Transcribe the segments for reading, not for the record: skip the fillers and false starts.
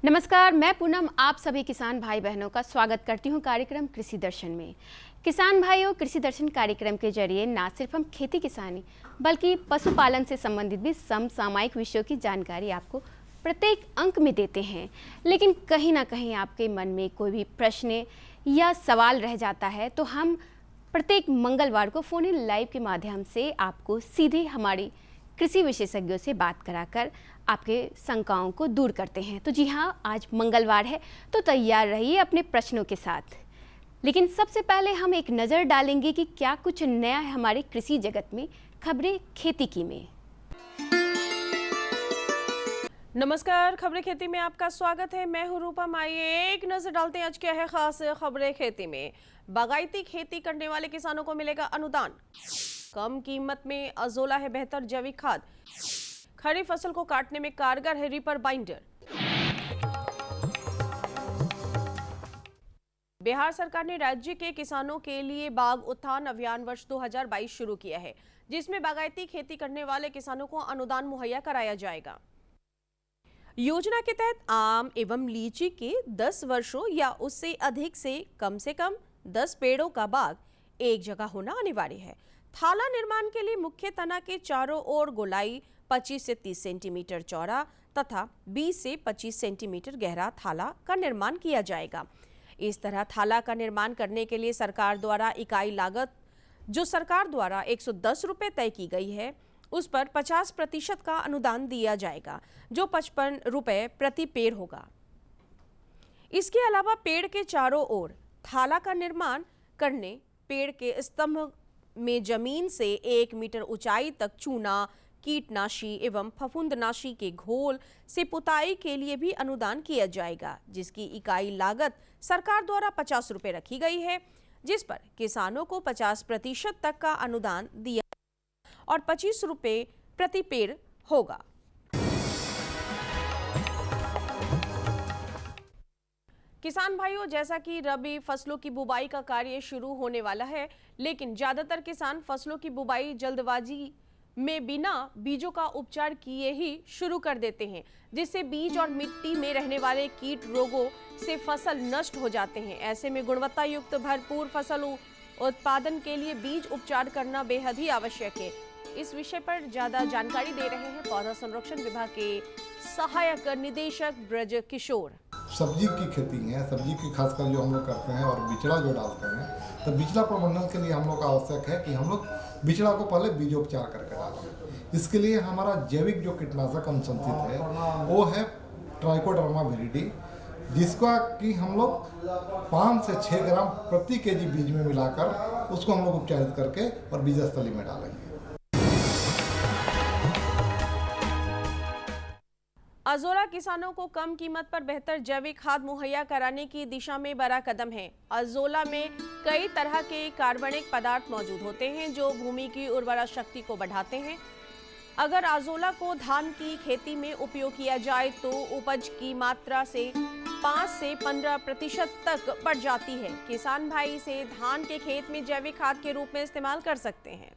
नमस्कार, मैं पूनम आप सभी किसान भाई बहनों का स्वागत करती हूं कार्यक्रम कृषि दर्शन में। किसान भाइयों, कृषि दर्शन कार्यक्रम के जरिए न सिर्फ हम खेती किसानी बल्कि पशुपालन से संबंधित भी समसामयिक विषयों की जानकारी आपको प्रत्येक अंक में देते हैं। लेकिन कहीं ना कहीं आपके मन में कोई भी प्रश्न या सवाल रह जाता है तो हम प्रत्येक मंगलवार को फोन इन लाइव के माध्यम से आपको सीधे हमारी कृषि विशेषज्ञों से बात कराकर आपके शंकाओं को दूर करते हैं। तो जी हाँ, आज मंगलवार है तो तैयार रहिए अपने प्रश्नों के साथ। लेकिन सबसे पहले हम एक नज़र डालेंगे कि क्या कुछ नया है हमारे कृषि जगत में। खबरें खेती की में। नमस्कार, खबरें खेती में आपका स्वागत है। मैं हूं रूपम। आइए एक नजर डालते हैं आज क्या है खास खबरें खेती में। बागायती खेती करने वाले किसानों को मिलेगा अनुदान। कम कीमत में अजोला है बेहतर जैविक खाद। खरीफ फसल को काटने में कारगर है रीपर बाइंडर। बिहार सरकार ने राज्य के किसानों के लिए बाग उत्थान अभियान वर्ष 2022 शुरू किया है, जिसमें बागायती खेती करने वाले किसानों को अनुदान मुहैया कराया जाएगा। योजना के तहत आम एवं लीची के 10 वर्षों या उससे अधिक से कम 10 पेड़ों का बाग एक जगह होना अनिवार्य है। थाला निर्माण के लिए मुख्य तना के चारों ओर गोलाई 25 से 30 सेंटीमीटर चौड़ा तथा 20 से 25 सेंटीमीटर गहरा थाला का निर्माण किया जाएगा। इस तरह थाला का निर्माण करने के लिए सरकार द्वारा इकाई लागत जो सरकार द्वारा 110 रुपये तय की गई है, उस पर 50% का अनुदान दिया जाएगा, जो 55 रुपये प्रति पेड़ होगा। इसके अलावा पेड़ के चारों ओर थाला का निर्माण करने पेड़ के स्तंभ में जमीन से 1 मीटर ऊंचाई तक चूना, कीटनाशी एवं फफूंदनाशी के घोल से पुताई के लिए भी अनुदान किया जाएगा, जिसकी इकाई लागत सरकार द्वारा 50 रुपये रखी गई है, जिस पर किसानों को 50% तक का अनुदान दिया और 25 रुपये प्रति पेड़ होगा। किसान भाइयों, जैसा कि रबी फसलों की बुवाई का कार्य शुरू होने वाला है, लेकिन ज्यादातर किसान फसलों की बुवाई जल्दबाजी में बिना बीजों का उपचार किए ही शुरू कर देते हैं, जिससे बीज और मिट्टी में रहने वाले कीट रोगों से फसल नष्ट हो जाते हैं। ऐसे में गुणवत्ता युक्त भरपूर फसल उत्पादन के लिए बीज उपचार करना बेहद ही आवश्यक है। इस विषय पर ज्यादा जानकारी दे रहे हैं पौधा संरक्षण विभाग के सहायक निदेशक ब्रज किशोर। सब्जी की खेती है, सब्जी की खासकर जो हम लोग करते हैं और बिचड़ा जो डालते हैं, तो बिचड़ा प्रबंधन के लिए हम लोग का आवश्यक है कि हम लोग बिचड़ा को पहले बीजोपचार करके डालें। इसके लिए हमारा जैविक जो कीटनाशक अनुशंसित है वो है ट्राइकोडर्मा विरिडी, जिसका कि हम लोग 5 से 6 ग्राम प्रति केजी बीज में मिलाकर उसको हम लोग उपचारित करके और बीजस्थली में डालेंगे। अजोला किसानों को कम कीमत पर बेहतर जैविक खाद मुहैया कराने की दिशा में बड़ा कदम है। अजोला में कई तरह के कार्बनिक पदार्थ मौजूद होते हैं जो भूमि की उर्वरा शक्ति को बढ़ाते हैं। अगर अजोला को धान की खेती में उपयोग किया जाए तो उपज की मात्रा से 5 से 15% तक बढ़ जाती है। किसान भाई इसे धान के खेत में जैविक खाद के रूप में इस्तेमाल कर सकते हैं।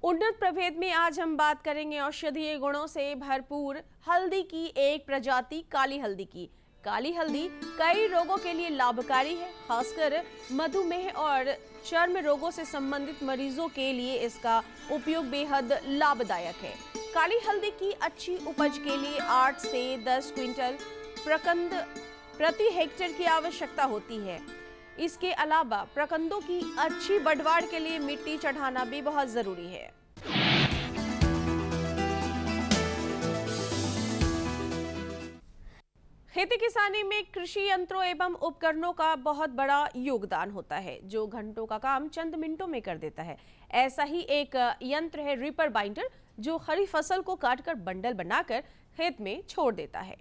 उन्नत प्रभेद में आज हम बात करेंगे औषधीय गुणों से भरपूर हल्दी की एक प्रजाति काली हल्दी की। काली हल्दी कई रोगों के लिए लाभकारी है, खासकर मधुमेह और चर्म रोगों से संबंधित मरीजों के लिए इसका उपयोग बेहद लाभदायक है। काली हल्दी की अच्छी उपज के लिए 8 से 10 क्विंटल प्रकंद प्रति हेक्टेयर की आवश्यकता होती है। इसके अलावा प्रकंदों की अच्छी बढ़वाड़ के लिए मिट्टी चढ़ाना भी बहुत जरूरी है। खेती किसानी में कृषि यंत्रों एवं उपकरणों का बहुत बड़ा योगदान होता है, जो घंटों का काम चंद मिनटों में कर देता है। ऐसा ही एक यंत्र है रीपर बाइंडर, जो खरीफ फसल को काटकर बंडल बनाकर खेत में छोड़ देता है।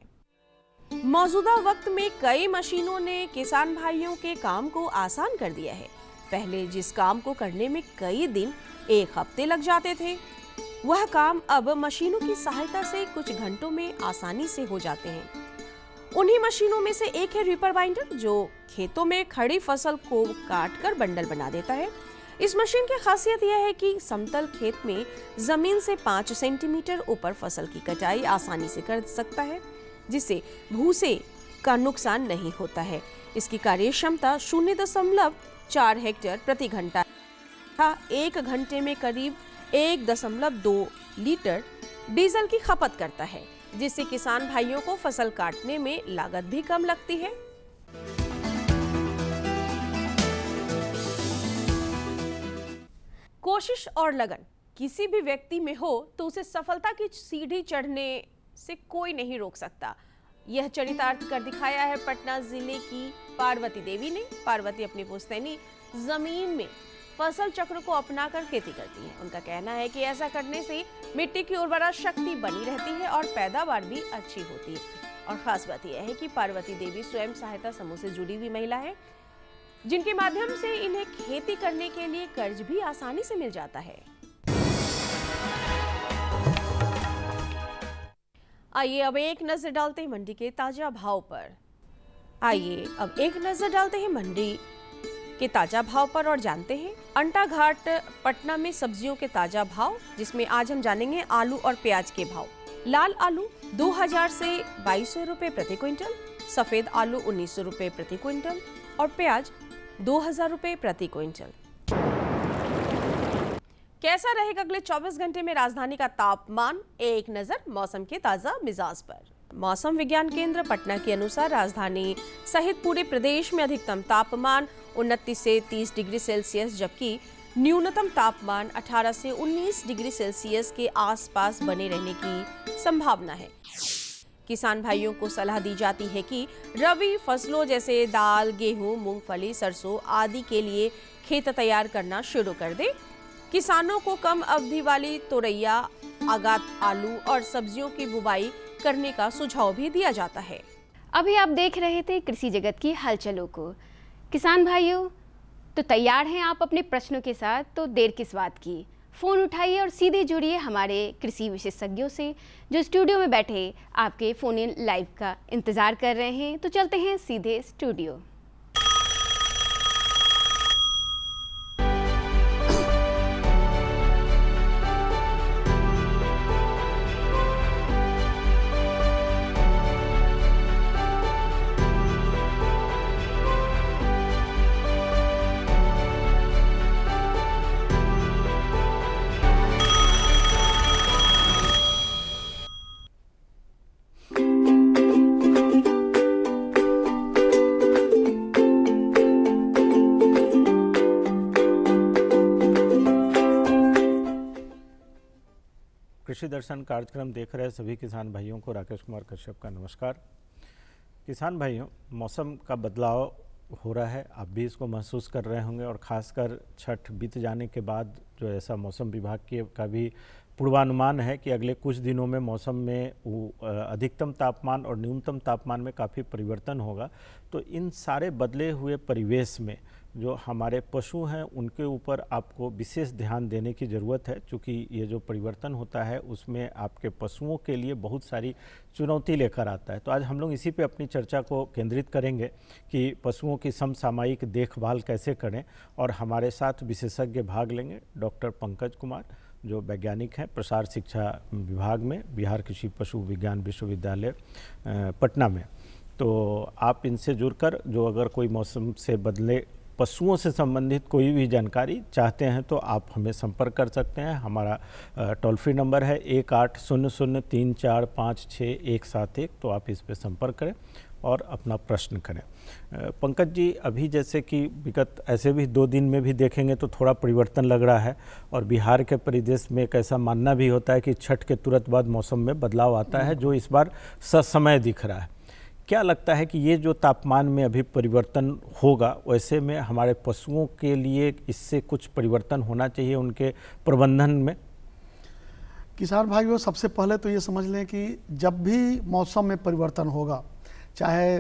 मौजूदा वक्त में कई मशीनों ने किसान भाइयों के काम को आसान कर दिया है। पहले जिस काम को करने में कई दिन, एक हफ्ते लग जाते थे, वह काम अब मशीनों की सहायता से कुछ घंटों में आसानी से हो जाते हैं। उन्हीं मशीनों में से एक है रीपर बाइंडर, जो खेतों में खड़ी फसल को काटकर बंडल बना देता है। इस मशीन की खासियत यह है कि समतल खेत में जमीन से 5 सेंटीमीटर ऊपर फसल की कटाई आसानी से कर सकता है, जिससे भूसे का नुकसान नहीं होता है। इसकी कार्य क्षमता 0.4 हेक्टेयर प्रति घंटा, 1 घंटे में करीब 1.2 लीटर डीजल की खपत करता है, जिससे किसान भाइयों को फसल काटने में लागत भी कम लगती है। कोशिश और लगन किसी भी व्यक्ति में हो तो उसे सफलता की सीढ़ी चढ़ने से कोई नहीं रोक सकता। यह चरितार्थ कर दिखाया है पटना जिले की पार्वती देवी ने। पार्वती अपनी पुश्तैनी जमीन में फसल चक्र को अपनाकर खेती करती हैं। उनका कहना है कि ऐसा करने से मिट्टी की उर्वरा शक्ति बनी रहती है और पैदावार भी अच्छी होती है। और खास बात यह है कि पार्वती देवी स्वयं सहायता समूह से जुड़ी हुई महिला है, जिनके माध्यम से इन्हें खेती करने के लिए कर्ज भी आसानी से मिल जाता है। आइए अब एक नजर डालते हैं मंडी के ताजा भाव पर। और जानते हैं अंटा घाट पटना में सब्जियों के ताजा भाव, जिसमें आज हम जानेंगे आलू और प्याज के भाव। लाल आलू 2000 से 2200 रुपए प्रति क्विंटल, सफेद आलू 1900 रुपए प्रति क्विंटल और प्याज 2000 रुपए प्रति क्विंटल। कैसा रहेगा अगले 24 घंटे में राजधानी का तापमान? एक नजर मौसम के ताजा मिजाज पर। मौसम विज्ञान केंद्र पटना के अनुसार राजधानी सहित पूरे प्रदेश में अधिकतम तापमान 29 से 30 डिग्री सेल्सियस, जबकि न्यूनतम तापमान 18 से 19 डिग्री सेल्सियस के आसपास बने रहने की संभावना है। किसान भाइयों को सलाह दी जाती है कि रबी फसलों जैसे दाल, गेहूं, मूंगफली, सरसों आदि के लिए खेत तैयार करना शुरू कर दे। किसानों को कम अवधि वाली तोरैया, आगात आलू और सब्जियों की बुवाई करने का सुझाव भी दिया जाता है। अभी आप देख रहे थे कृषि जगत की हलचलों को। किसान भाइयों, तो तैयार हैं आप अपने प्रश्नों के साथ, तो देर किस बात की? फ़ोन उठाइए और सीधे जुड़िए हमारे कृषि विशेषज्ञों से, जो स्टूडियो में बैठे आपके फ़ोन इन लाइव का इंतज़ार कर रहे हैं। तो चलते हैं सीधे स्टूडियो। कृषि दर्शन कार्यक्रम देख रहे सभी किसान भाइयों को राकेश कुमार कश्यप का नमस्कार। किसान भाइयों, मौसम का बदलाव हो रहा है, आप भी इसको महसूस कर रहे होंगे और ख़ासकर छठ बीत जाने के बाद जो ऐसा मौसम विभाग का भी पूर्वानुमान है कि अगले कुछ दिनों में मौसम में अधिकतम तापमान और न्यूनतम तापमान में काफ़ी परिवर्तन होगा। तो इन सारे बदले हुए परिवेश में जो हमारे पशु हैं उनके ऊपर आपको विशेष ध्यान देने की ज़रूरत है, क्योंकि ये जो परिवर्तन होता है उसमें आपके पशुओं के लिए बहुत सारी चुनौती लेकर आता है। तो आज हम लोग इसी पे अपनी चर्चा को केंद्रित करेंगे कि पशुओं की समसामयिक देखभाल कैसे करें, और हमारे साथ विशेषज्ञ भाग लेंगे। डॉक्टर पंकज कुमार जो वैज्ञानिक हैं प्रसार शिक्षा विभाग में, बिहार कृषि पशु विज्ञान विश्वविद्यालय पटना में। तो आप इनसे जुड़कर जो अगर कोई मौसम से बदले पशुओं से संबंधित कोई भी जानकारी चाहते हैं तो आप हमें संपर्क कर सकते हैं। हमारा टोल फ्री नंबर है 1800-3456171। तो आप इस पर संपर्क करें और अपना प्रश्न करें। पंकज जी, अभी जैसे कि विगत ऐसे भी 2 दिन में भी देखेंगे तो थोड़ा परिवर्तन लग रहा है, और बिहार के परिदृश्य में एक ऐसा मानना भी होता है कि छठ के तुरंत बाद मौसम में बदलाव आता है, जो इस बार ससमय दिख रहा है। क्या लगता है कि ये जो तापमान में अभी परिवर्तन होगा, वैसे में हमारे पशुओं के लिए इससे कुछ परिवर्तन होना चाहिए उनके प्रबंधन में? किसान भाइयों, सबसे पहले तो ये समझ लें कि जब भी मौसम में परिवर्तन होगा, चाहे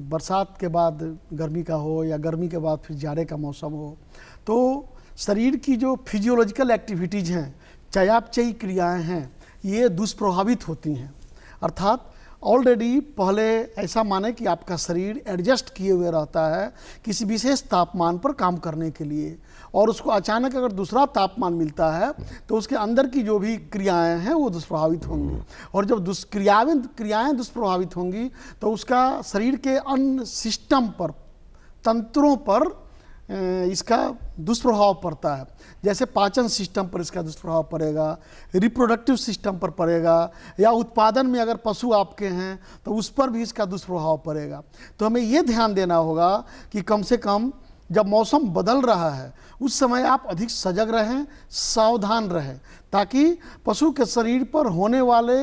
बरसात के बाद गर्मी का हो या गर्मी के बाद फिर जाड़े का मौसम हो, तो शरीर की जो फिजियोलॉजिकल एक्टिविटीज़ हैं, चयापचयी क्रियाएं हैं, ये दुष्प्रभावित होती हैं। अर्थात ऑलरेडी पहले ऐसा माने कि आपका शरीर एडजस्ट किए हुए रहता है किसी विशेष तापमान पर काम करने के लिए, और उसको अचानक अगर दूसरा तापमान मिलता है तो उसके अंदर की जो भी क्रियाएं हैं वो दुष्प्रभावित होंगी, और जब क्रियाएं दुष्प्रभावित होंगी तो उसका शरीर के अन्य सिस्टम पर, तंत्रों पर इसका दुष्प्रभाव पड़ता है। जैसे पाचन सिस्टम पर इसका दुष्प्रभाव पड़ेगा, रिप्रोडक्टिव सिस्टम पर पड़ेगा, या उत्पादन में अगर पशु आपके हैं तो उस पर भी इसका दुष्प्रभाव पड़ेगा। तो हमें ये ध्यान देना होगा कि कम से कम जब मौसम बदल रहा है उस समय आप अधिक सजग रहें, सावधान रहें, ताकि पशु के शरीर पर होने वाले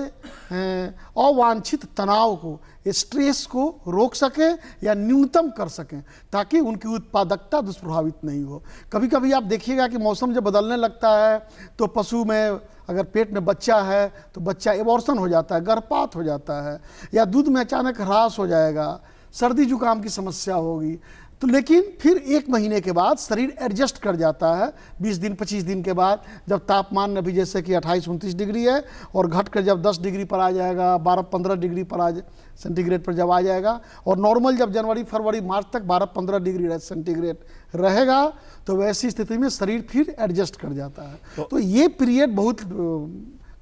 अवांछित तनाव को, स्ट्रेस को रोक सकें या न्यूनतम कर सकें, ताकि उनकी उत्पादकता दुष्प्रभावित नहीं हो। कभी कभी आप देखिएगा कि मौसम जब बदलने लगता है तो पशु में अगर पेट में बच्चा है तो बच्चा एबॉर्शन हो जाता है, गर्भपात हो जाता है, या दूध में अचानक ह्रास हो जाएगा, सर्दी जुकाम की समस्या होगी। तो लेकिन फिर 1 महीने के बाद शरीर एडजस्ट कर जाता है। 20 दिन 25 दिन के बाद जब तापमान अभी जैसे कि 28-29 डिग्री है और घट कर जब 10 डिग्री पर आ जाएगा, 12-15 डिग्री पर सेंटीग्रेड पर जब आ जाएगा, और नॉर्मल जब जनवरी फरवरी मार्च तक 12-15 डिग्री सेंटीग्रेड रहेगा, तो वैसी स्थिति में शरीर फिर एडजस्ट कर जाता है। तो ये पीरियड बहुत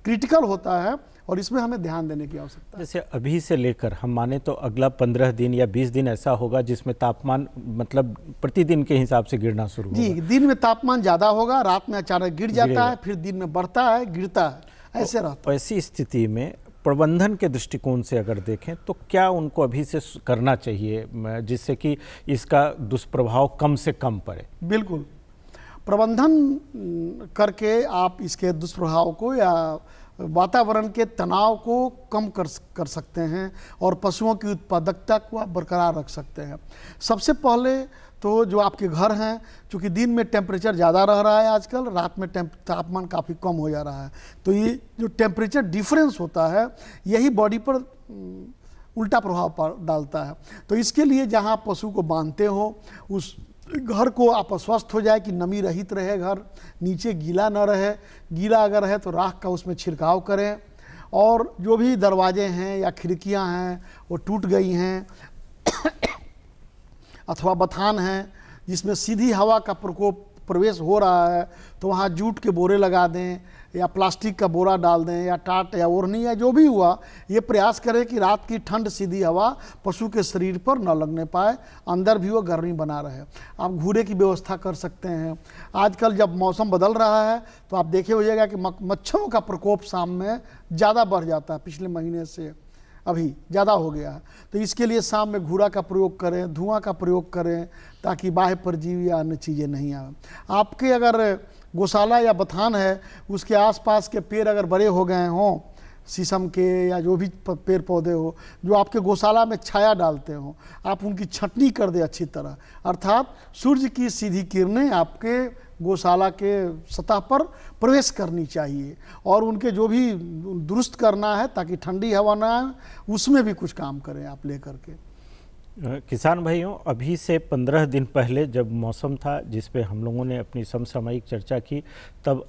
क्रिटिकल होता है और इसमें हमें ध्यान देने की आवश्यकता है। जैसे अभी से लेकर हम माने तो अगला 15 दिन या 20 दिन ऐसा होगा जिसमें तापमान मतलब प्रतिदिन के हिसाब से गिरना शुरू होगा। जी, दिन में तापमान ज़्यादा होगा, रात में अचानक गिर जाता है, फिर दिन में बढ़ता है, गिरता है, ऐसे रहता है। ऐसी स्थिति में प्रबंधन के दृष्टिकोण से अगर देखें तो क्या उनको अभी से करना चाहिए जिससे कि इसका दुष्प्रभाव कम से कम पड़े? बिल्कुल, प्रबंधन करके आप इसके दुष्प्रभाव को या वातावरण के तनाव को कम कर सकते हैं और पशुओं की उत्पादकता को आप बरकरार रख सकते हैं। सबसे पहले तो जो आपके घर हैं, चूँकि दिन में टेम्परेचर ज़्यादा रह रहा है आजकल, रात में तापमान काफ़ी कम हो जा रहा है, तो ये जो टेम्परेचर डिफरेंस होता है यही बॉडी पर उल्टा प्रभाव डालता है। तो इसके लिए जहाँ पशु को बांधते हो उस घर को आप अस्वस्थ हो जाए कि नमी रहित रहे, घर नीचे गीला न रहे, गीला अगर है तो राख का उसमें छिड़काव करें, और जो भी दरवाजे हैं या खिड़कियां हैं वो टूट गई हैं अथवा बथान हैं जिसमें सीधी हवा का प्रकोप प्रवेश हो रहा है, तो वहाँ जूट के बोरे लगा दें या प्लास्टिक का बोरा डाल दें या टाट या ओढ़नी या जो भी हुआ, ये प्रयास करें कि रात की ठंड सीधी हवा पशु के शरीर पर न लगने पाए, अंदर भी वो गर्मी बना रहे। आप घूरे की व्यवस्था कर सकते हैं। आजकल जब मौसम बदल रहा है तो आप देखे होइएगा कि मच्छरों का प्रकोप शाम में ज़्यादा बढ़ जाता है, पिछले महीने से अभी ज़्यादा हो गया है। तो इसके लिए शाम में घूरा का प्रयोग करें, धुआं का प्रयोग करें, ताकि बाह्य परजीवी या अन्य चीज़ें नहीं आए। आपके अगर गौशाला या बथान है, उसके आसपास के पेड़ अगर बड़े हो गए हों, शीशम के या जो भी पेड़ पौधे हो जो आपके गौशाला में छाया डालते हों, आप उनकी छंटनी कर दें अच्छी तरह। अर्थात सूर्य की सीधी किरणें आपके गौशाला के सतह पर प्रवेश करनी चाहिए, और उनके जो भी दुरुस्त करना है ताकि ठंडी हवा ना आए, उसमें भी कुछ काम करें आप लेकर के। किसान भाइयों, अभी से 15 दिन पहले जब मौसम था जिस पे हम लोगों ने अपनी समसामयिक चर्चा की, तब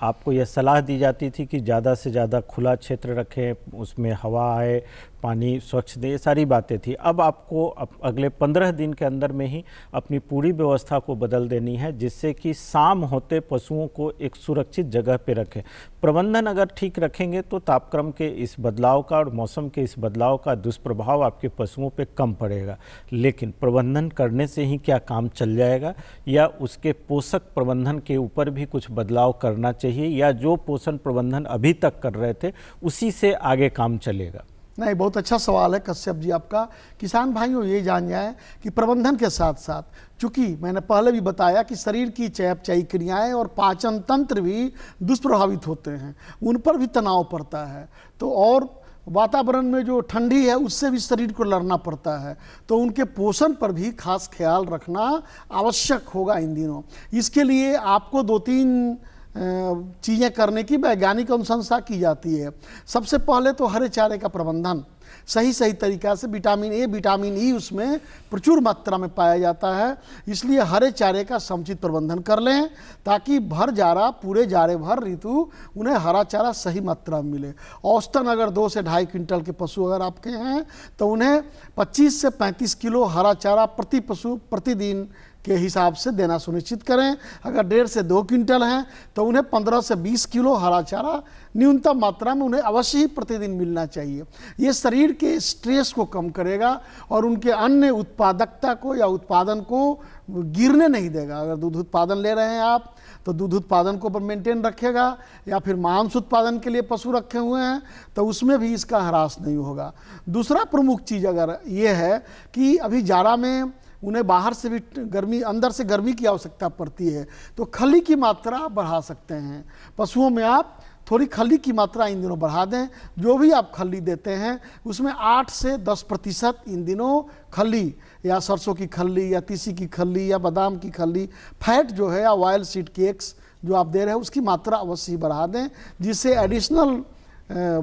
आपको यह सलाह दी जाती थी कि ज़्यादा से ज़्यादा खुला क्षेत्र रखें, उसमें हवा आए, पानी स्वच्छ दे, ये सारी बातें थी। अब आपको अगले 15 दिन के अंदर में ही अपनी पूरी व्यवस्था को बदल देनी है, जिससे कि शाम होते पशुओं को एक सुरक्षित जगह पे रखें। प्रबंधन अगर ठीक रखेंगे तो तापक्रम के इस बदलाव का और मौसम के इस बदलाव का दुष्प्रभाव आपके पशुओं पे कम पड़ेगा। लेकिन प्रबंधन करने से ही क्या काम चल जाएगा, या उसके पोषक प्रबंधन के ऊपर भी कुछ बदलाव करना चाहिए, या जो पोषण प्रबंधन अभी तक कर रहे थे उसी से आगे काम चलेगा? नहीं, बहुत अच्छा सवाल है कश्यप जी आपका। किसान भाइयों ये जान जाएं कि प्रबंधन के साथ साथ, चूँकि मैंने पहले भी बताया कि शरीर की चयापचयी क्रियाएं और पाचन तंत्र भी दुष्प्रभावित होते हैं, उन पर भी तनाव पड़ता है। तो और वातावरण में जो ठंडी है उससे भी शरीर को लड़ना पड़ता है, तो उनके पोषण पर भी खास ख्याल रखना आवश्यक होगा इन दिनों। इसके लिए आपको 2-3 चीज़ें करने की वैज्ञानिक अनुशंसा की जाती है। सबसे पहले तो हरे चारे का प्रबंधन, सही सही तरीक़ा से विटामिन ए विटामिन ई उसमें प्रचुर मात्रा में पाया जाता है। इसलिए हरे चारे का समुचित प्रबंधन कर लें ताकि भर जाड़ा पूरे जाड़े भर ऋतु उन्हें हरा चारा सही मात्रा में मिले। औसतन अगर 2 से 2.5 क्विंटल के पशु अगर आपके हैं तो उन्हें 25 से 35 किलो हरा चारा प्रति पशु प्रतिदिन के हिसाब से देना सुनिश्चित करें। अगर 1.5 से 2 क्विंटल हैं तो उन्हें 15 से 20 किलो हरा चारा न्यूनतम मात्रा में उन्हें अवश्य ही प्रतिदिन मिलना चाहिए। ये शरीर के स्ट्रेस को कम करेगा और उनके अन्य उत्पादकता को या उत्पादन को गिरने नहीं देगा। अगर दूध उत्पादन ले रहे हैं आप तो दूध उत्पादन को मेंटेन रखेगा, या फिर मांस उत्पादन के लिए पशु रखे हुए हैं तो उसमें भी इसका ह्रास नहीं होगा। दूसरा प्रमुख चीज़ अगर ये है कि अभी जाड़ा में उन्हें बाहर से भी गर्मी अंदर से गर्मी की आवश्यकता पड़ती है, तो खली की मात्रा आप बढ़ा सकते हैं। पशुओं में आप थोड़ी खली की मात्रा इन दिनों बढ़ा दें। जो भी आप खली देते हैं उसमें 8 से 10% इन दिनों खली या सरसों की खली या तीसी की खली या बादाम की खली, फैट जो है या ऑयल सीड केक्स जो आप दे रहे हैं उसकी मात्रा अवश्य ही बढ़ा दें, जिससे एडिशनल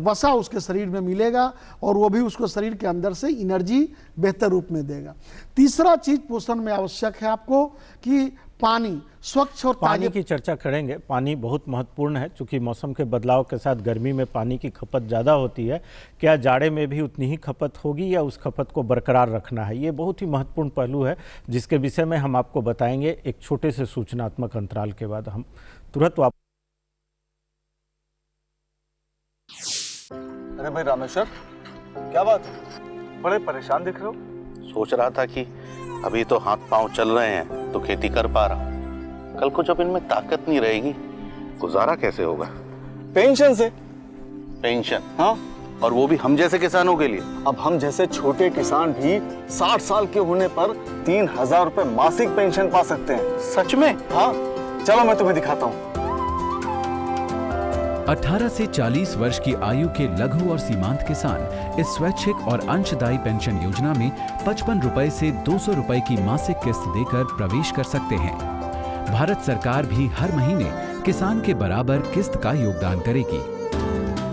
वसा उसके शरीर में मिलेगा और वो भी उसको शरीर के अंदर से एनर्जी बेहतर रूप में देगा। तीसरा चीज़ पोषण में आवश्यक है आपको कि पानी स्वच्छ और पानी की चर्चा करेंगे। पानी बहुत महत्वपूर्ण है, चूँकि मौसम के बदलाव के साथ गर्मी में पानी की खपत ज़्यादा होती है। क्या जाड़े में भी उतनी ही खपत होगी या उस खपत को बरकरार रखना है, ये बहुत ही महत्वपूर्ण पहलू है जिसके विषय में हम आपको बताएंगे एक छोटे से सूचनात्मक अंतराल के बाद। हम तुरंत वापस। अरे भाई रामेश्वर, क्या बात है, बड़े परेशान दिख रहे हो? सोच रहा था कि अभी तो हाथ पांव चल रहे हैं तो खेती कर पा रहा हूं, कल को जब इनमें ताकत नहीं रहेगी गुजारा कैसे होगा? पेंशन से। पेंशन? हाँ, और वो भी हम जैसे किसानों के लिए। अब हम जैसे छोटे किसान भी 60 साल के होने पर 3000 रुपए मासिक पेंशन पा सकते हैं। सच में? हाँ, चलो मैं तुम्हें दिखाता हूँ। 18 से 40 वर्ष की आयु के लघु और सीमांत किसान इस स्वैच्छिक और अंशदायी पेंशन योजना में 55 रुपए से 200 रुपए की मासिक किस्त देकर प्रवेश कर सकते हैं। भारत सरकार भी हर महीने किसान के बराबर किस्त का योगदान करेगी।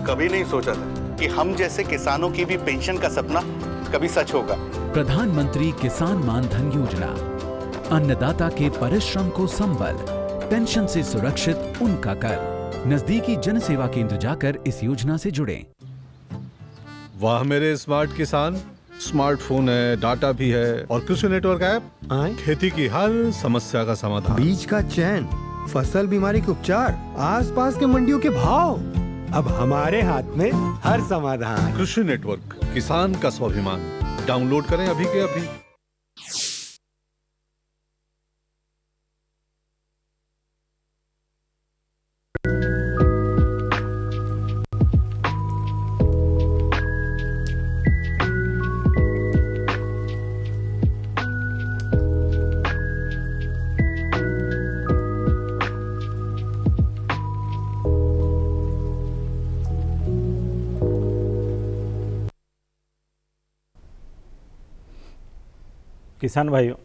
कभी नहीं सोचा था कि हम जैसे किसानों की भी पेंशन का सपना कभी सच होगा। प्रधानमंत्री किसान मान धन योजना, अन्नदाता के परिश्रम को संबल, पेंशन से सुरक्षित उनका कर। नजदीकी जन सेवा केंद्र जाकर इस योजना से जुड़ें। वाह मेरे स्मार्ट किसान, स्मार्टफोन है, डाटा भी है और कृषि नेटवर्क ऐप खेती की हर समस्या का समाधान। बीज का चयन, फसल बीमारी के उपचार, आसपास के मंडियों के भाव, अब हमारे हाथ में हर समाधान। कृषि नेटवर्क, किसान का स्वाभिमान। डाउनलोड करें अभी के अभी। किसान भाइयों,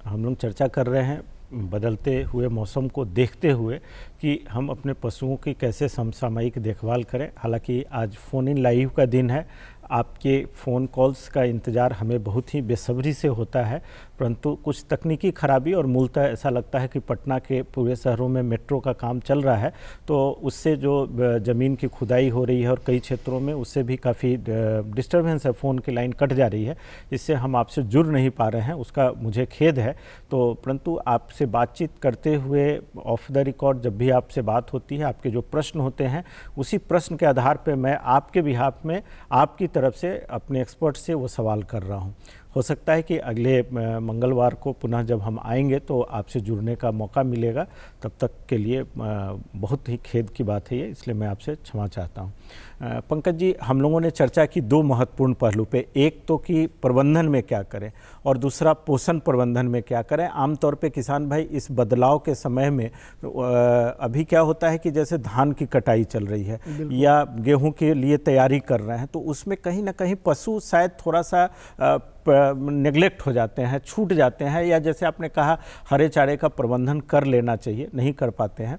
हम लोग चर्चा कर रहे हैं बदलते हुए मौसम को देखते हुए कि हम अपने पशुओं की कैसे समसामयिक देखभाल करें। हालांकि आज फ़ोन इन लाइव का दिन है, आपके फ़ोन कॉल्स का इंतज़ार हमें बहुत ही बेसब्री से होता है, परंतु कुछ तकनीकी खराबी और मूलतः ऐसा लगता है कि पटना के पूरे शहरों में मेट्रो का काम चल रहा है, तो उससे जो ज़मीन की खुदाई हो रही है और कई क्षेत्रों में उससे भी काफ़ी डिस्टर्बेंस है, फ़ोन की लाइन कट जा रही है, इससे हम आपसे जुड़ नहीं पा रहे हैं, उसका मुझे खेद है। तो परंतु आपसे बातचीत करते हुए ऑफ द रिकॉर्ड जब भी आपसे बात होती है, आपके जो प्रश्न होते हैं उसी प्रश्न के आधार पर मैं आपके बिहाफ में आपकी तरफ से अपने एक्सपर्ट से वो सवाल कर रहा हूँ। हो सकता है कि अगले मंगलवार को पुनः जब हम आएंगे तो आपसे जुड़ने का मौका मिलेगा, तब तक के लिए बहुत ही खेद की बात है ये, इसलिए मैं आपसे क्षमा चाहता हूँ। पंकज जी, हम लोगों ने चर्चा की दो महत्वपूर्ण पहलू पे, एक तो कि प्रबंधन में क्या करें और दूसरा पोषण प्रबंधन में क्या करें। आमतौर पे किसान भाई इस बदलाव के समय में अभी क्या होता है कि जैसे धान की कटाई चल रही है या गेहूं के लिए तैयारी कर रहे हैं, तो उसमें कहीं ना कहीं पशु शायद थोड़ा सा नेग्लेक्ट हो जाते हैं, छूट जाते हैं, या जैसे आपने कहा हरे चारे का प्रबंधन कर लेना चाहिए, नहीं कर पाते हैं।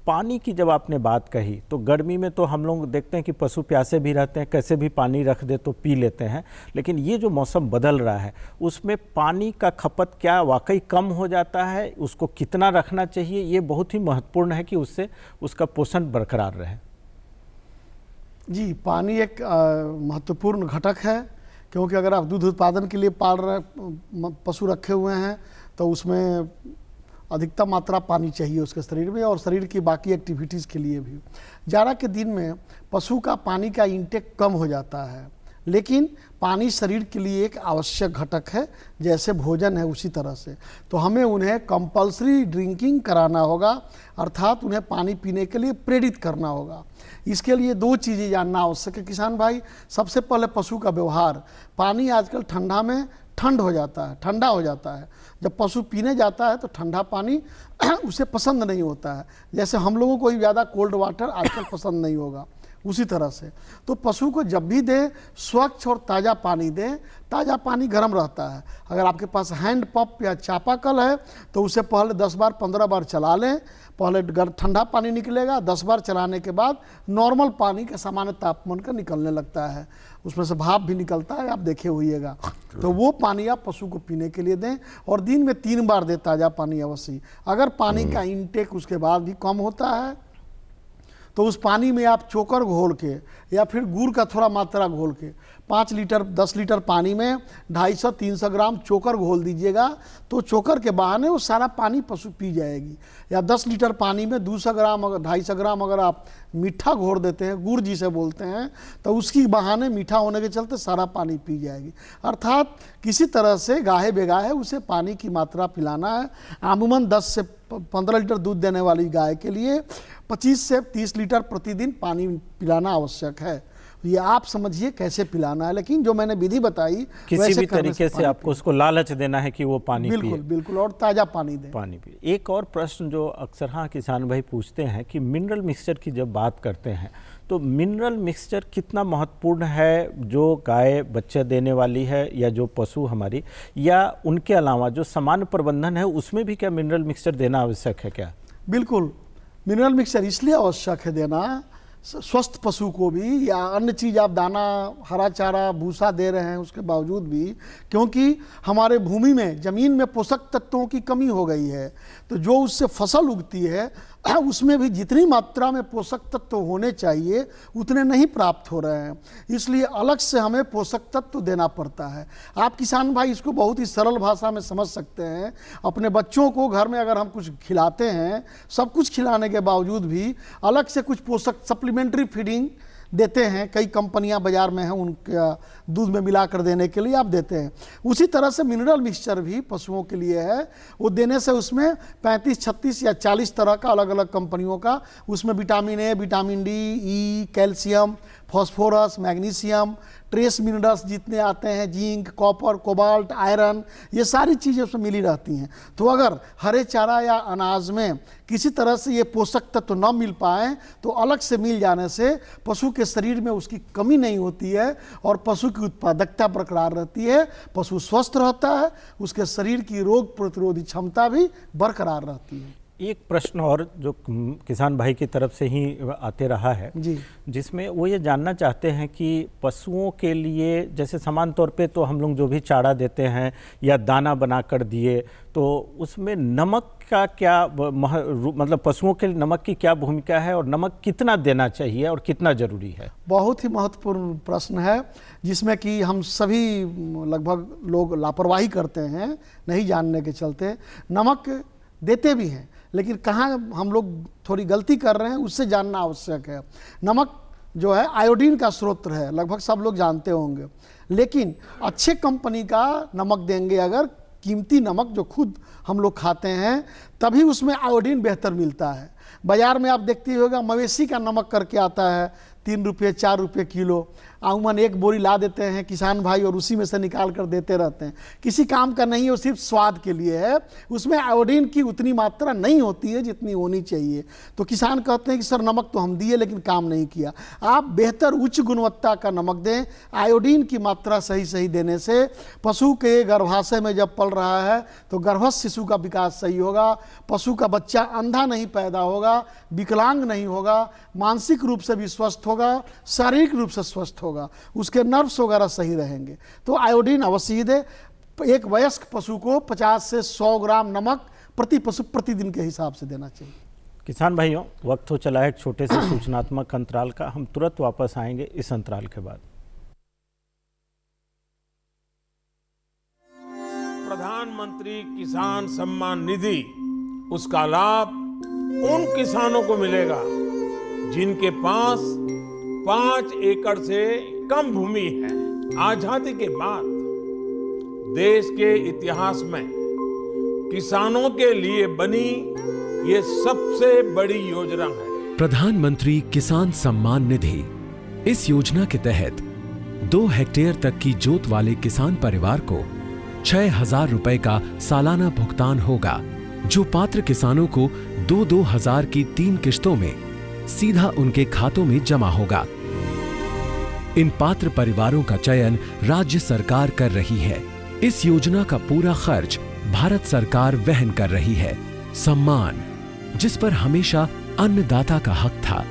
पानी की जब आपने बात कही तो गर्मी में तो हम लोग देखते हैं कि पशु प्यासे भी रहते हैं, कैसे भी पानी रख दे तो पी लेते हैं, लेकिन ये जो मौसम बदल रहा है उसमें पानी का खपत क्या वाकई कम हो जाता है, उसको कितना रखना चाहिए, ये बहुत ही महत्वपूर्ण है कि उससे उसका पोषण बरकरार रहे। जी, पानी एक महत्वपूर्ण घटक है, क्योंकि अगर आप दूध उत्पादन के लिए पाल रहे पशु रखे हुए हैं तो उसमें अधिकतम मात्रा पानी चाहिए उसके शरीर में और शरीर की बाकी एक्टिविटीज़ के लिए भी। जाड़ा के दिन में पशु का पानी का इंटेक कम हो जाता है, लेकिन पानी शरीर के लिए एक आवश्यक घटक है, जैसे भोजन है उसी तरह से। तो हमें उन्हें कंपल्सरी ड्रिंकिंग कराना होगा, अर्थात उन्हें पानी पीने के लिए प्रेरित करना होगा। इसके लिए 2 चीज़ें जानना आवश्यक है किसान भाई। सबसे पहले पशु का व्यवहार। पानी आजकल ठंडा में ठंडा हो जाता है। जब पशु पीने जाता है तो ठंडा पानी उसे पसंद नहीं होता है, जैसे हम लोगों को ही ज़्यादा कोल्ड वाटर आजकल पसंद नहीं होगा, उसी तरह से। तो पशु को जब भी दें स्वच्छ और ताज़ा पानी दें। ताज़ा पानी गर्म रहता है। अगर आपके पास हैंड पंप या चापाकल है तो उसे पहले 10 बार 15 बार चला लें। पहले ठंडा पानी निकलेगा, 10 बार चलाने के बाद नॉर्मल पानी का सामान्य तापमान का निकलने लगता है, उसमें से भाप भी निकलता है, आप देखे होइएगा। तो वो पानी आप पशु को पीने के लिए दें और दिन में 3 बार दें ताज़ा पानी अवश्य। अगर पानी का इंटेक उसके बाद भी कम होता है तो उस पानी में आप चोकर घोल के या फिर गुड़ का थोड़ा मात्रा घोल के 5 लीटर 10 लीटर पानी में 250-300 ग्राम चोकर घोल दीजिएगा, तो चोकर के बहाने वो सारा पानी पशु पी जाएगी। या 10 लीटर पानी में 200 ग्राम अगर 250 ग्राम अगर आप मीठा घोर देते हैं, गुड़ जिसे बोलते हैं, तो उसकी बहाने मीठा होने के चलते सारा पानी पी जाएगी। अर्थात किसी तरह से गाहे बेगाहे उसे पानी की मात्रा पिलाना है। अमूमन 10 से 15 लीटर दूध देने वाली गाय के लिए 25 से 30 लीटर प्रतिदिन पानी पिलाना आवश्यक है। ये आप समझिए कैसे पिलाना है, लेकिन जो मैंने विधि बताई किसी भी तरीके से आपको उसको लालच देना है कि वो पानी पिए। बिल्कुल बिल्कुल, और ताज़ा पानी दें। पानी पिए। एक और प्रश्न जो अक्सर किसान भाई पूछते हैं कि मिनरल मिक्सचर की जब बात करते हैं तो मिनरल मिक्सचर कितना महत्वपूर्ण है, जो गाय बच्चे देने वाली है या जो पशु हमारी, या उनके अलावा जो सामान्य प्रबंधन है उसमें भी क्या मिनरल मिक्सचर देना आवश्यक है क्या? बिल्कुल, मिनरल मिक्सचर इसलिए आवश्यक है देना, स्वस्थ पशु को भी या अन्य चीज़ आप दाना हरा चारा भूसा दे रहे हैं उसके बावजूद भी, क्योंकि हमारे भूमि में ज़मीन में पोषक तत्वों की कमी हो गई है, तो जो उससे फसल उगती है उसमें भी जितनी मात्रा में पोषक तत्व होने चाहिए उतने नहीं प्राप्त हो रहे हैं। इसलिए अलग से हमें पोषक तत्व देना पड़ता है। आप किसान भाई इसको बहुत ही सरल भाषा में समझ सकते हैं। अपने बच्चों को घर में अगर हम कुछ खिलाते हैं, सब कुछ खिलाने के बावजूद भी अलग से कुछ पोषक सप्लीमेंट्री फीडिंग देते हैं, कई कंपनियां बाजार में हैं उनका दूध में मिलाकर देने के लिए आप देते हैं। उसी तरह से मिनरल मिक्सचर भी पशुओं के लिए है। वो देने से उसमें 35, 36 या 40 तरह का अलग अलग कंपनियों का, उसमें vitamin A, vitamin D, E, calcium, phosphorus, magnesium, trace minerals जितने आते हैं, जिंक, कॉपर, कोबाल्ट, आयरन, ये सारी चीज़ें उसमें मिली रहती हैं। तो अगर हरे चारा या अनाज में किसी तरह से ये पोषक तत्व न मिल पाए तो अलग से मिल जाने से पशु के शरीर में उसकी कमी नहीं होती है और पशु की उत्पादकता बरकरार रहती है, पशु स्वस्थ रहता है, उसके शरीर की रोग प्रतिरोधी क्षमता भी बरकरार रहती है। एक प्रश्न और जो किसान भाई की तरफ से ही आते रहा है जी, जिसमें वो ये जानना चाहते हैं कि पशुओं के लिए जैसे समान तौर पे तो हम लोग जो भी चारा देते हैं या दाना बना कर दिए, तो उसमें नमक का क्या मतलब पशुओं के लिए नमक की क्या भूमिका है और नमक कितना देना चाहिए और कितना ज़रूरी है? बहुत ही महत्वपूर्ण प्रश्न है, जिसमें कि हम सभी लगभग लोग लापरवाही करते हैं नहीं जानने के चलते। नमक देते भी हैं, लेकिन कहाँ हम लोग थोड़ी गलती कर रहे हैं उससे जानना आवश्यक है। नमक जो है आयोडीन का स्रोत है, लगभग सब लोग जानते होंगे, लेकिन अच्छे कंपनी का नमक देंगे अगर, कीमती नमक जो खुद हम लोग खाते हैं, तभी उसमें आयोडीन बेहतर मिलता है। बाज़ार में आप देखते होगा मवेशी का नमक करके आता है ₹3 ₹4 किलो, आमूमन एक बोरी ला देते हैं किसान भाई और उसी में से निकाल कर देते रहते हैं। किसी काम का नहीं है, वो सिर्फ स्वाद के लिए है। उसमें आयोडीन की उतनी मात्रा नहीं होती है जितनी होनी चाहिए। तो किसान कहते हैं कि सर नमक तो हम दिए लेकिन काम नहीं किया। आप बेहतर उच्च गुणवत्ता का नमक दें। आयोडीन की मात्रा सही सही देने से पशु के गर्भाशय में जब पल रहा है तो गर्भस्थ शिशु का विकास सही होगा, पशु का बच्चा अंधा नहीं पैदा होगा, विकलांग नहीं होगा, मानसिक रूप से भी स्वस्थ होगा, शारीरिक रूप से स्वस्थ होगा, उसके नर्व्स वगैरह सही रहेंगे। तो आयोडीन अवश्य ही दे। एक वयस्क पशु को 50 से 100 ग्राम नमक प्रति पशु प्रतिदिन के हिसाब से देना चाहिए। किसान भाइयों, वक्त हो चला है एक छोटे से सूचनात्मक अंतराल का। हम तुरंत वापस आएंगे इस अंतराल के बाद। प्रधानमंत्री किसान सम्मान निधि, उसका लाभ उन किसानों को मिलेगा जिनके पास 5 एकड़ से कम भूमि है। आजादी के बाद देश के इतिहास में किसानों के लिए बनी ये सबसे बड़ी योजना है। प्रधानमंत्री किसान सम्मान निधि। इस योजना के तहत 2 हेक्टेयर तक की जोत वाले किसान परिवार को 6,000 रुपए का सालाना भुगतान होगा, जो पात्र किसानों को 2-2 हजार की 3 किश्तों में सीधा उनके खातों में जमा होगा। इन पात्र परिवारों का चयन राज्य सरकार कर रही है। इस योजना का पूरा खर्च भारत सरकार वहन कर रही है। सम्मान, जिस पर हमेशा अन्नदाता का हक था,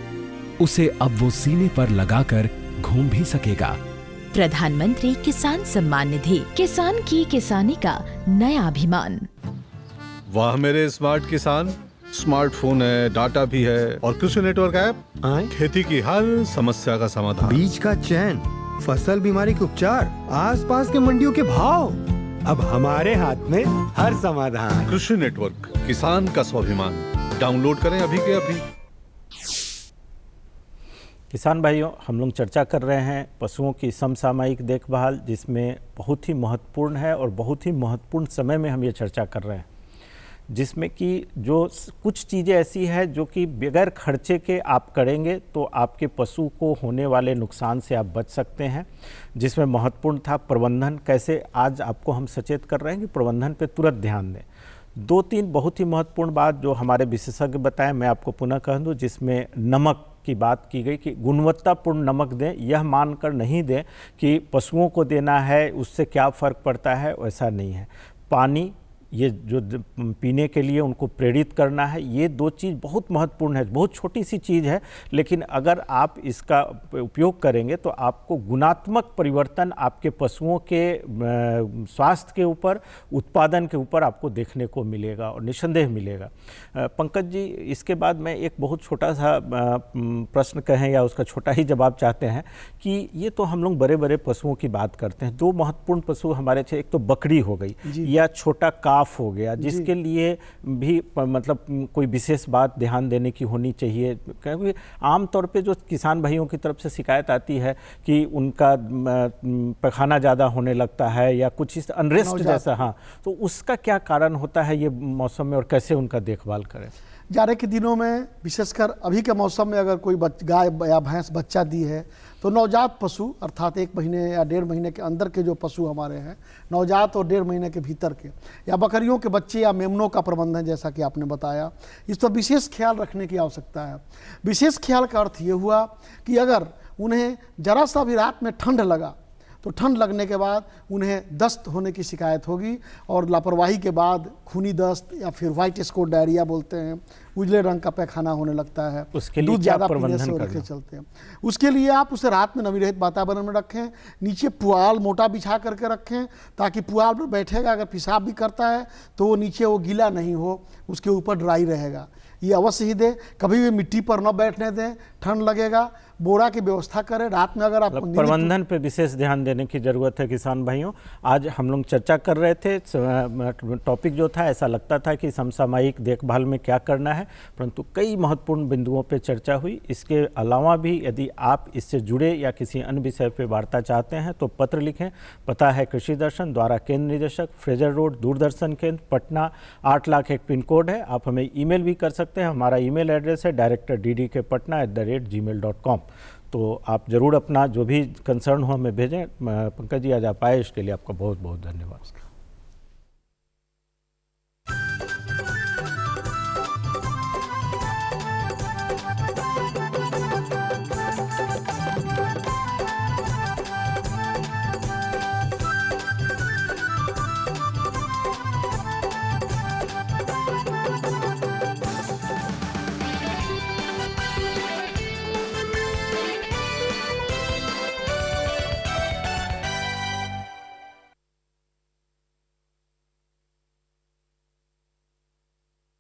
उसे अब वो सीने पर लगाकर घूम भी सकेगा। प्रधानमंत्री किसान सम्मान निधि, किसान की किसानी का नया अभिमान। वाह मेरे स्मार्ट किसान, स्मार्टफोन है, डाटा भी है और कृषि नेटवर्क ऐप खेती की हर समस्या का समाधान। बीज का चयन, फसल बीमारी के उपचार, आसपास के मंडियों के भाव, अब हमारे हाथ में हर समाधान। कृषि नेटवर्क, किसान का स्वाभिमान। डाउनलोड करें अभी के अभी। किसान भाइयों, हम लोग चर्चा कर रहे हैं पशुओं की समसामयिक देखभाल, जिसमें बहुत ही महत्वपूर्ण है और बहुत ही महत्वपूर्ण समय में हम ये चर्चा कर रहे हैं, जिसमें कि जो कुछ चीज़ें ऐसी है जो कि बगैर खर्चे के आप करेंगे तो आपके पशु को होने वाले नुकसान से आप बच सकते हैं। जिसमें महत्वपूर्ण था प्रबंधन। कैसे आज आपको हम सचेत कर रहे हैं कि प्रबंधन पे तुरंत ध्यान दें। 2-3 बहुत ही महत्वपूर्ण बात जो हमारे विशेषज्ञ बताएं, मैं आपको पुनः कह दूं, जिसमें नमक की बात की गई कि गुणवत्तापूर्ण नमक दें। यह मानकर नहीं दें कि पशुओं को देना है उससे क्या फ़र्क पड़ता है, वैसा नहीं है। पानी, ये जो पीने के लिए उनको प्रेरित करना है, ये 2 चीज़ बहुत महत्वपूर्ण है। बहुत छोटी सी चीज़ है, लेकिन अगर आप इसका उपयोग करेंगे तो आपको गुणात्मक परिवर्तन आपके पशुओं के स्वास्थ्य के ऊपर, उत्पादन के ऊपर आपको देखने को मिलेगा और निस्संदेह मिलेगा। पंकज जी, इसके बाद मैं एक बहुत छोटा सा प्रश्न कहें या उसका छोटा ही जवाब चाहते हैं कि ये तो हम लोग बड़े बड़े पशुओं की बात करते हैं। 2 महत्वपूर्ण पशु हमारे थे, एक तो बकरी हो गई या छोटा काफ हो गया, जिसके लिए भी मतलब कोई विशेष बात ध्यान देने की होनी चाहिए। क्योंकि आमतौर पे जो किसान भाइयों की तरफ से शिकायत आती है कि उनका पैखाना ज़्यादा होने लगता है या कुछ इस अनरेस्ट जैसा, हाँ, तो उसका क्या कारण होता है ये मौसम में और कैसे उनका देखभाल करें? जाड़े के दिनों में, विशेषकर अभी के मौसम में, अगर कोई गाय या भैंस बच्चा दी है तो नवजात पशु अर्थात 1 महीने या 1.5 महीने के अंदर के जो पशु हमारे हैं, नवजात और 1.5 महीने के भीतर के, या बकरियों के बच्चे या मेमनों का प्रबंधन जैसा कि आपने बताया, इस पर विशेष ख्याल रखने की आवश्यकता है। विशेष ख्याल का अर्थ ये हुआ कि अगर उन्हें जरा सा भी रात में ठंड लगा तो ठंड लगने के बाद उन्हें दस्त होने की शिकायत होगी और लापरवाही के बाद खूनी दस्त या फिर व्हाइट स्कोर डायरिया बोलते हैं, उजले रंग का पैखाना होने लगता है। उसके लिए दूध ज़्यादा पीने से रखे चलते हैं। उसके लिए आप उसे रात में नमी रहित वातावरण में रखें, नीचे पुआल मोटा बिछा करके रखें ताकि पुआल पर बैठेगा, अगर पेशाब भी करता है तो वो नीचे वो गीला नहीं हो, उसके ऊपर ड्राई रहेगा। ये अवश्य ही दें। कभी भी मिट्टी पर न बैठने दें, ठंड लगेगा। बोरा की व्यवस्था करें। रात में अगर आप प्रबंधन पे विशेष ध्यान देने की ज़रूरत है। किसान भाइयों, आज हम लोग चर्चा कर रहे थे, टॉपिक जो था ऐसा लगता था कि समसामयिक देखभाल में क्या करना है, परंतु कई महत्वपूर्ण बिंदुओं पे चर्चा हुई। इसके अलावा भी यदि आप इससे जुड़े या किसी अन्य विषय पे वार्ता चाहते हैं तो पत्र लिखें। पता है कृषि दर्शन, द्वारा केंद्र निदेशक, फ्रेजर रोड, दूरदर्शन केंद्र, पटना 8,00,001 पिन कोड है। आप हमें ईमेल भी कर सकते हैं। हमारा ईमेल एड्रेस है director.ddkpatna@gmail.com। तो आप ज़रूर अपना जो भी कंसर्न हो हमें भेजें। पंकज जी, आज आप आए, इसके लिए आपका बहुत बहुत धन्यवाद।